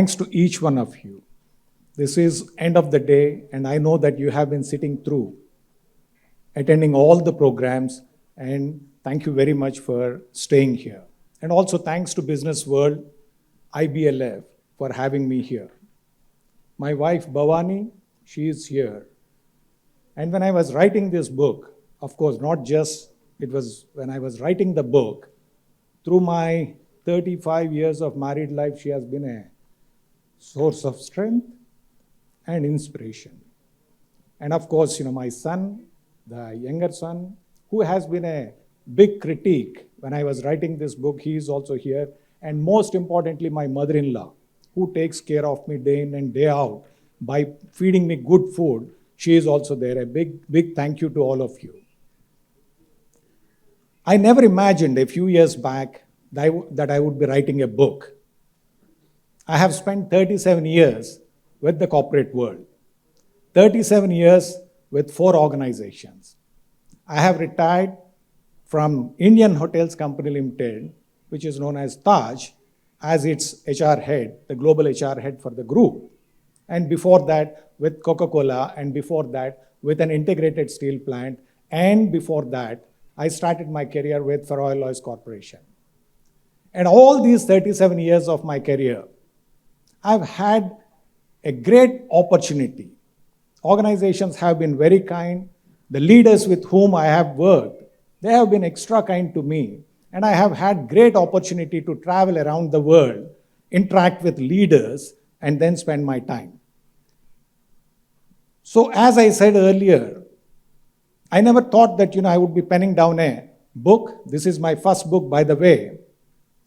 thanks to each one of you. This is end of the day, and I know that you have been sitting through, attending all the programs, and thank you very much for staying here. And also thanks to Businessworld, IBLF, for having me here. My wife, Bhavani, she is here. And when I was writing this book, of course, not just, it was when I was writing the book, through my 35 years of married life, she has been a source of strength and inspiration. And of course, my son, the younger son, who has been a big critique when I was writing this book, he is also here. And most importantly, my mother-in-law, who takes care of me day in and day out by feeding me good food, she is also there. A big thank you to all of you. I never imagined a few years back that I would be writing a book. I have spent 37 years with the corporate world, 37 years with 4 organizations. I have retired from Indian Hotels Company Limited, which is known as Taj, as its HR head, the global HR head for the group. And before that, with Coca-Cola, and before that, with an integrated steel plant. And before that, I started my career with Ferroil Oils Corporation. And all these 37 years of my career, I've had a great opportunity. Organizations have been very kind. The leaders with whom I have worked, they have been extra kind to me. And I have had great opportunity to travel around the world, interact with leaders, and then spend my time. So as I said earlier, I never thought that I would be penning down a book. This is my first book, by the way.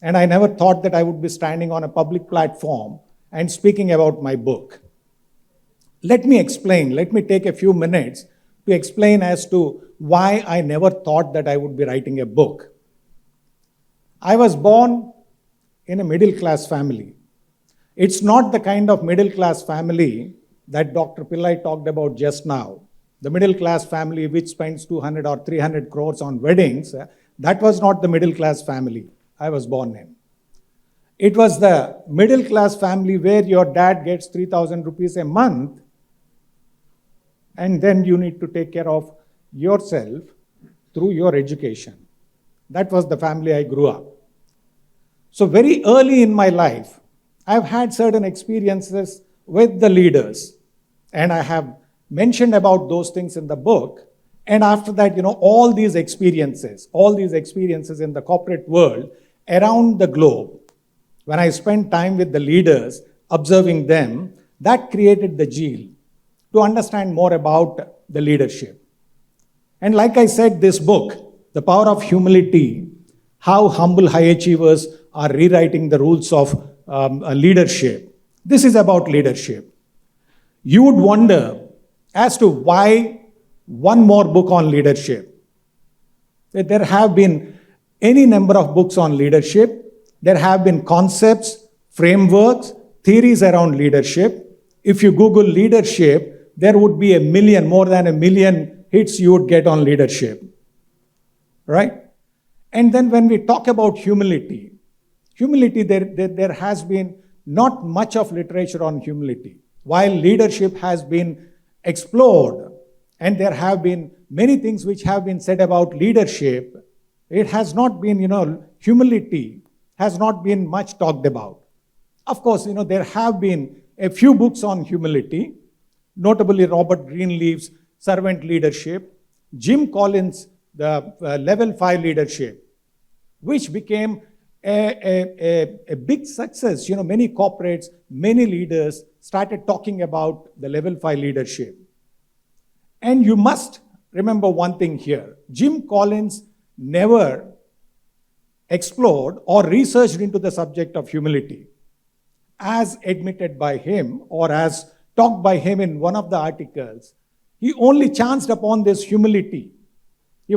And I never thought that I would be standing on a public platform and speaking about my book. Let me explain. Let me take a few minutes to explain as to why I never thought that I would be writing a book. I was born in a middle-class family. It's not the kind of middle-class family that Dr. Pillai talked about just now. The middle-class family which spends 200 or 300 crores on weddings, that was not the middle-class family I was born in. It was the middle-class family where your dad gets 3,000 rupees a month, and then you need to take care of yourself through your education. That was the family I grew up. So very early in my life, I've had certain experiences with the leaders, and I have mentioned about those things in the book. And after that, all these experiences in the corporate world around the globe, when I spent time with the leaders, observing them, that created the zeal to understand more about the leadership. And like I said, this book, The Power of Humility, How Humble High Achievers Are Rewriting the Rules of Leadership. This is about leadership. You would wonder as to why one more book on leadership. There have been any number of books on leadership. There have been concepts, frameworks, theories around leadership. If you Google leadership, there would be more than a million hits you would get on leadership. Right? And then when we talk about humility, there has been not much of literature on humility. While leadership has been explored, and there have been many things which have been said about leadership, it has not been, humility has not been much talked about. Of course, there have been a few books on humility, notably Robert Greenleaf's Servant Leadership, Jim Collins' the Level 5 Leadership, which became a big success. Many corporates, many leaders started talking about the Level 5 leadership. And you must remember one thing here. Jim Collins never explored or researched into the subject of humility, as admitted by him or as talked by him in one of the articles. He only chanced upon this humility. He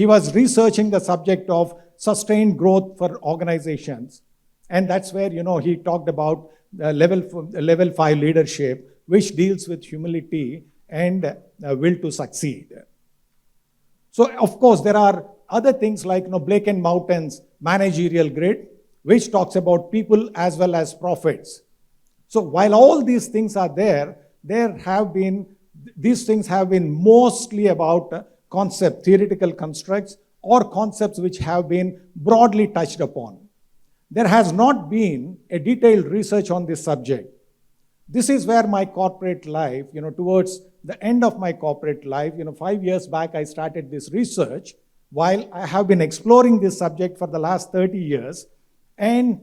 was researching the subject of sustained growth for organizations. And that's where, he talked about the level 5 leadership, which deals with humility and will to succeed. So, of course, there are other things like Blake and Mountain's Managerial Grid, which talks about people as well as profits. So while all these things are there, these things have been mostly about theoretical constructs or concepts which have been broadly touched upon. There has not been a detailed research on this subject. This is where my corporate life, towards the end of my corporate life, 5 years back, I started this research while I have been exploring this subject for the last 30 years. And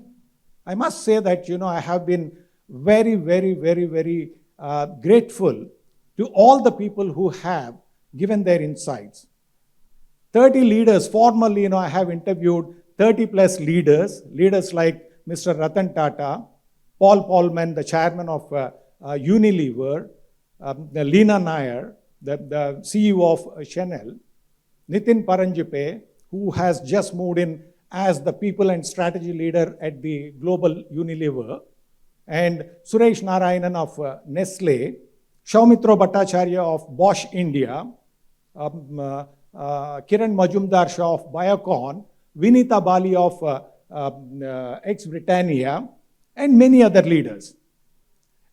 I must say that, I have been very, very, very, very grateful to all the people who have given their insights. 30 leaders, formally, I have interviewed 30 plus leaders like Mr. Ratan Tata, Paul Polman, the chairman of Unilever, Leena Nair, the CEO of Chanel, Nitin Paranjape, who has just moved in as the people and strategy leader at the global Unilever, and Suresh Narayanan of Nestle, Soumitra Bhattacharya of Bosch India, Kiran Majumdar Shah of Biocon, Vinita Bali of ex-Britannia, and many other leaders.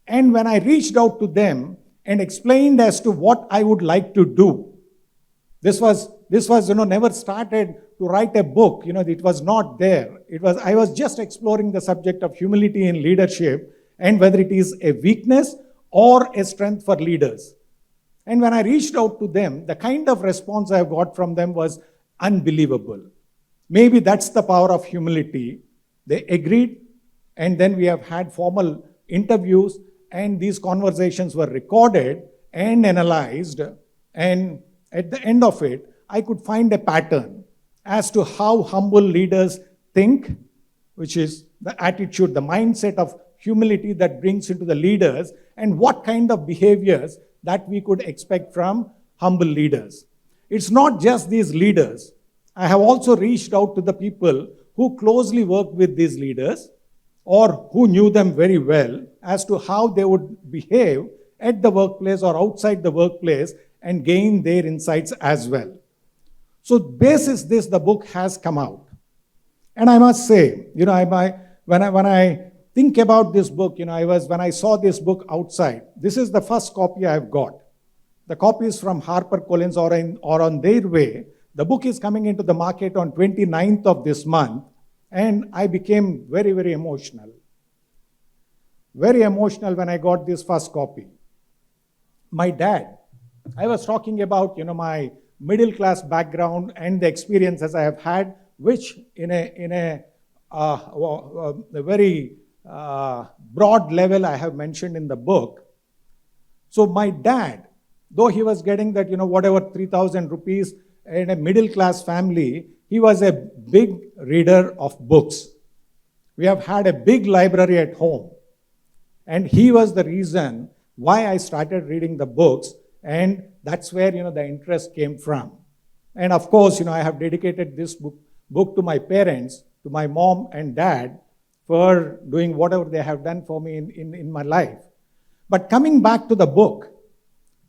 And when I reached out to them and explained as to what I would like to do, this was never started to write a book. It was not there. I was just exploring the subject of humility in leadership and whether it is a weakness or a strength for leaders. And when I reached out to them, the kind of response I got from them was unbelievable. Maybe that's the power of humility. They agreed, and then we have had formal interviews, and these conversations were recorded and analyzed. And at the end of it, I could find a pattern as to how humble leaders think, which is the attitude, the mindset of humility that brings into the leaders, and what kind of behaviors that we could expect from humble leaders. It's not just these leaders. I have also reached out to the people who closely worked with these leaders or who knew them very well as to how they would behave at the workplace or outside the workplace and gain their insights as well. So basis this, the book has come out. And I must say, when I think about this book, when I saw this book outside, this is the first copy I've got. The copies from HarperCollins or on their way. The book is coming into the market on 29th of this month, and I became very, very emotional. Very emotional when I got this first copy. My dad, I was talking about, my middle class background and the experiences I have had, which in a very broad level I have mentioned in the book. So my dad, though he was getting that, whatever 3,000 rupees in a middle class family, he was a big reader of books. We have had a big library at home. And he was the reason why I started reading the books, and that's where, the interest came from. And of course, I have dedicated this book to my parents, to my mom and dad, for doing whatever they have done for me in my life. But coming back to the book,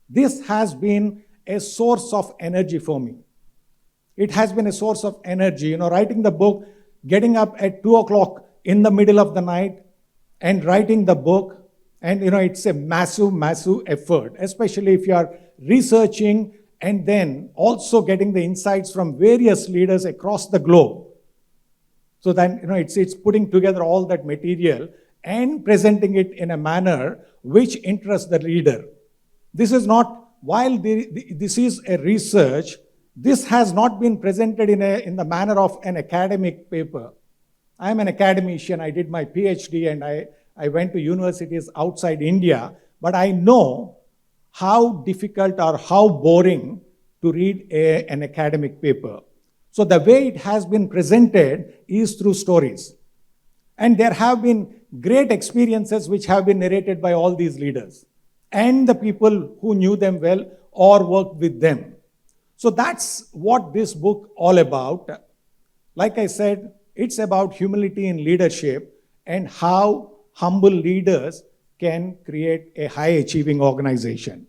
this has been a source of energy for me. It has been a source of energy, writing the book, getting up at 2 o'clock in the middle of the night and writing the book. And, it's a massive, massive effort, especially if you are researching and then also getting the insights from various leaders across the globe. So then, it's putting together all that material and presenting it in a manner which interests the reader. This is not, while this is a research, this has not been presented in the manner of an academic paper. I am an academician. I did my PhD and I went to universities outside India, but I know how difficult or how boring to read an academic paper. So the way it has been presented is through stories. And there have been great experiences which have been narrated by all these leaders and the people who knew them well or worked with them. So that's what this book all about. Like I said, it's about humility in leadership and how humble leaders can create a high-achieving organization.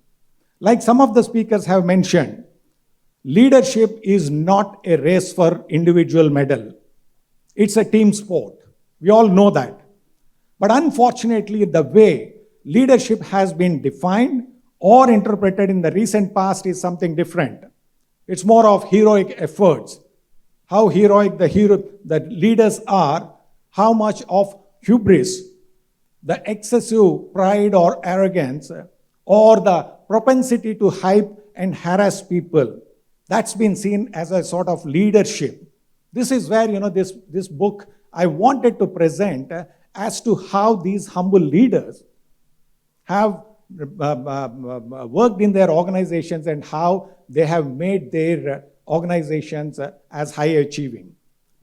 Like some of the speakers have mentioned, leadership is not a race for individual medal. It's a team sport. We all know that. But unfortunately, the way leadership has been defined or interpreted in the recent past is something different. It's more of heroic efforts. How heroic the leaders are, how much of hubris, the excessive pride or arrogance, or the propensity to hype and harass people, that's been seen as a sort of leadership. This is where, this book I wanted to present as to how these humble leaders have worked in their organizations and how they have made their organizations as high achieving.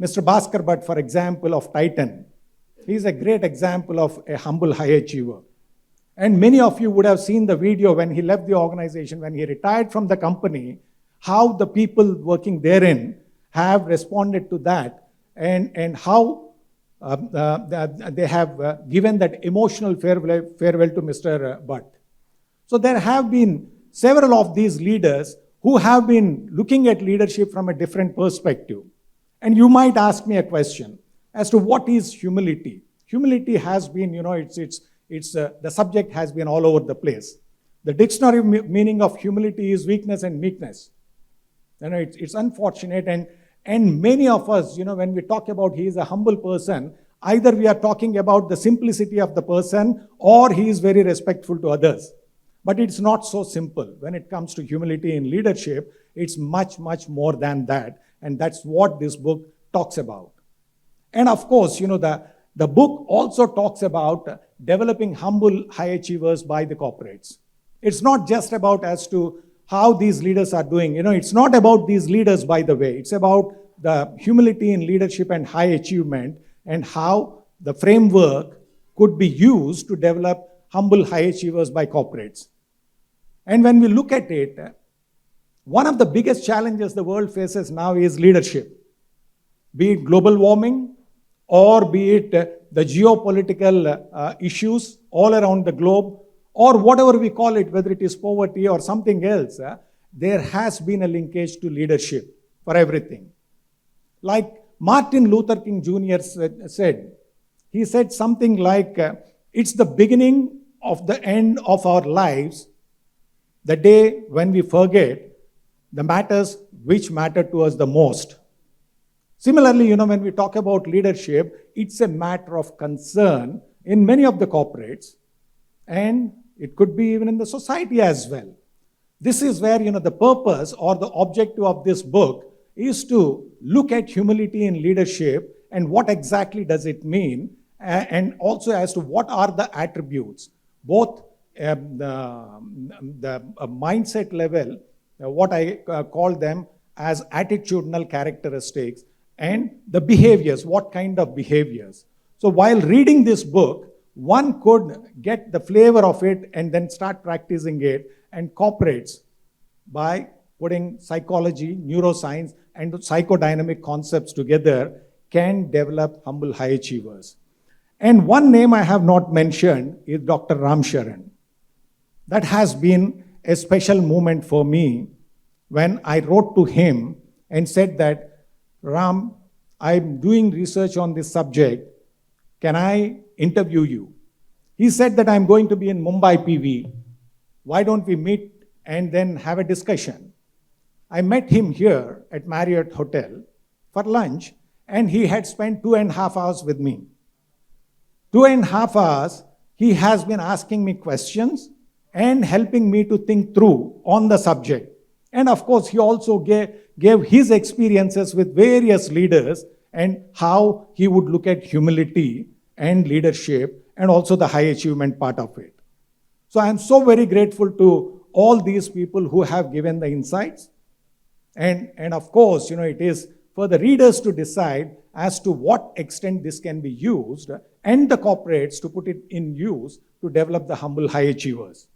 Mr. Bhaskar Bhatt, for example, of Titan, he's a great example of a humble high achiever. And many of you would have seen the video when he left the organization, when he retired from the company, how the people working therein have responded to that, and how they have given that emotional farewell to Mr. Bhatt. So there have been several of these leaders who have been looking at leadership from a different perspective. And you might ask me a question as to what is humility. Humility has been, the subject has been all over the place. The dictionary meaning of humility is weakness and meekness. It's unfortunate, and many of us, when we talk about he is a humble person, either we are talking about the simplicity of the person or he is very respectful to others. But it's not so simple. When it comes to humility in leadership, it's much, much more than that. And that's what this book talks about. And of course, the book also talks about developing humble high achievers by the corporates. It's not just about as to how these leaders are doing. It's not about these leaders, by the way. It's about the humility in leadership and high achievement and how the framework could be used to develop humble high achievers by corporates. And when we look at it, one of the biggest challenges the world faces now is leadership. Be it global warming or be it the geopolitical issues all around the globe, or whatever we call it, whether it is poverty or something else, there has been a linkage to leadership for everything. Like Martin Luther King Jr. said, he said something like, it's the beginning of the end of our lives, the day when we forget the matters which matter to us the most. Similarly, when we talk about leadership, it's a matter of concern in many of the corporates, and it could be even in the society as well. This is where, the purpose or the objective of this book is to look at humility in leadership and what exactly does it mean, and also as to what are the attributes, both the mindset level, what I call them as attitudinal characteristics, and the behaviors, what kind of behaviors. So while reading this book, one could get the flavor of it and then start practicing it, and corporates, by putting psychology, neuroscience, and psychodynamic concepts together, can develop humble high achievers. And one name I have not mentioned is Dr. Ram Charan. That has been a special moment for me when I wrote to him and said that, Ram, I'm doing research on this subject. Can I interview you? He said that I'm going to be in Mumbai PV. Why don't we meet and then have a discussion? I met him here at Marriott Hotel for lunch, and he had spent 2.5 hours with me. 2.5 hours, he has been asking me questions and helping me to think through on the subject. And of course, he also gave his experiences with various leaders and how he would look at humility and leadership and also the high achievement part of it. So I am so very grateful to all these people who have given the insights. And of course, it is for the readers to decide as to what extent this can be used and the corporates to put it in use to develop the humble high achievers.